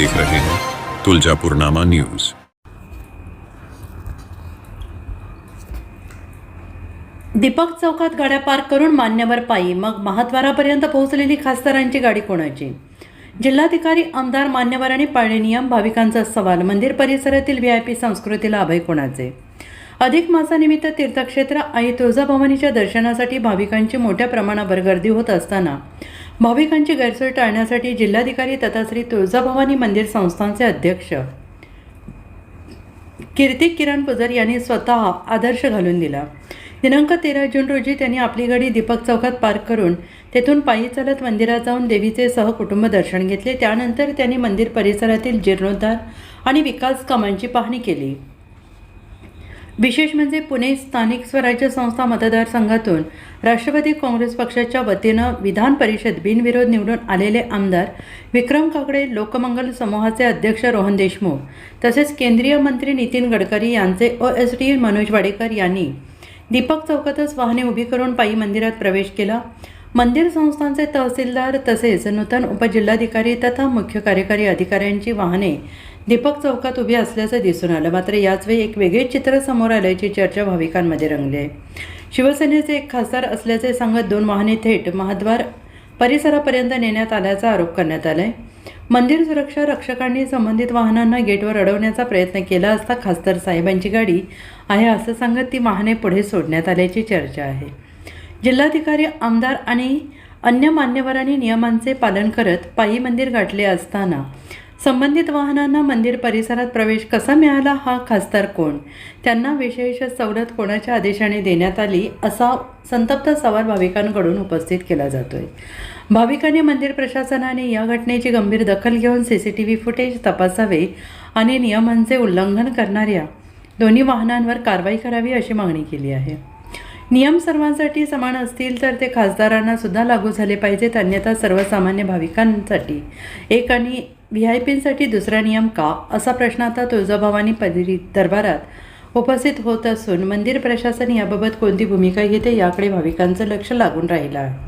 देख रहे हैं तुळजापूरनामा न्यूज। दीपक चौकात गाड्या पार्क करून मान्यवर पायी, मग महाद्वारापर्यंत पोहोचलेली खासदारांची गाडी कोणाची? जिल्हाधिकारी, आमदार, मान्यवर आणि पाळणे नियम, भाविकांचा सवाल। मंदिर परिसरातील व्हीआयपी संस्कृतीला अभय कोणाचे? अधिक मासानिमित्त तीर्थक्षेत्र आई तुळजाभवानीच्या दर्शनासाठी भाविकांची मोठ्या प्रमाणावर गर्दी होत असताना भाविकांची गैरसोय टाळण्यासाठी जिल्हाधिकारी तथा श्री तुळजाभवानी मंदिर संस्थानचे अध्यक्ष कीर्ती किरण पुजारी यांनी स्वतः आदर्श घालून दिला। दिनांक 13 जून रोजी त्यांनी आपली गाडी दीपक चौकात पार्क करून तेथून पायी चालत मंदिरात जाऊन देवीचे सहकुटुंब दर्शन घेतले। त्यानंतर त्यांनी मंदिर परिसरातील जीर्णोद्धार आणि विकास कामांची पाहणी केली। विशेष म्हणजे पुणे स्थानिक स्वराज्य संस्था मतदारसंघातून राष्ट्रवादी काँग्रेस पक्षाच्या वतीनं विधान परिषद बिनविरोध निवडून आलेले आमदार विक्रम काकडे, लोकमंगल समूहाचे अध्यक्ष रोहन देशमुख तसेच केंद्रीय मंत्री नितीन गडकरी यांचे OSD मनोज वाडेकर यांनी दीपक चौकातच वाहने उभी करून पायी मंदिरात प्रवेश केला। मंदिर संस्थानचे तहसीलदार तसेच नूतन उपजिल्हाधिकारी तथा मुख्य कार्यकारी अधिकाऱ्यांची वाहने दीपक चौकात उभी असल्याचं दिसून आलं। मात्र याचवेळी एक वेगळे चित्र समोर आल्याची चर्चा भाविकांमध्ये रंगली आहे। शिवसेनेचे एक खासदार असल्याचे सांगत 2 वाहने थेट महाद्वार परिसरापर्यंत नेण्यात आल्याचा आरोप करण्यात आलाय। मंदिर सुरक्षा रक्षकांनी संबंधित वाहनांना गेटवर अडवण्याचा प्रयत्न केला असता खासदार साहेबांची गाडी आहे असं सांगत ती वाहने पुढे सोडण्यात आल्याची चर्चा आहे। जिल्हाधिकारी, आमदार आणि अन्य मान्यवरांनी नियमांचे पालन करत पायी मंदिर गाठले असताना संबंधित वाहनांना मंदिर परिसरात प्रवेश कसा मिळाला? हा खासदार कोण? त्यांना विशेष सवलत कोणाच्या आदेशाने देण्यात आली? असा संतप्त सवाल भाविकांकडून उपस्थित केला जातोय। भाविकांनी मंदिर प्रशासनाने या घटनेची गंभीर दखल घेऊन CCTV फुटेज तपासावे आणि नियमांचे उल्लंघन करणाऱ्या दोन्ही वाहनांवर कारवाई करावी अशी मागणी केली आहे। नियम सर्वांसाठी समान असतील तर ते खासदारांना सुद्धा लागू झाले पाहिजेत, अन्यथा सर्वसामान्य भाविकांसाठी एक आणि VIPंसाठी दुसरा नियम का, असा प्रश्न आता तुळजाभवानी दरबारात उपस्थित होत असून मंदिर प्रशासन याबाबत कोणती भूमिका घेते याकडे भाविकांचं लक्ष लागून राहिलं आहे।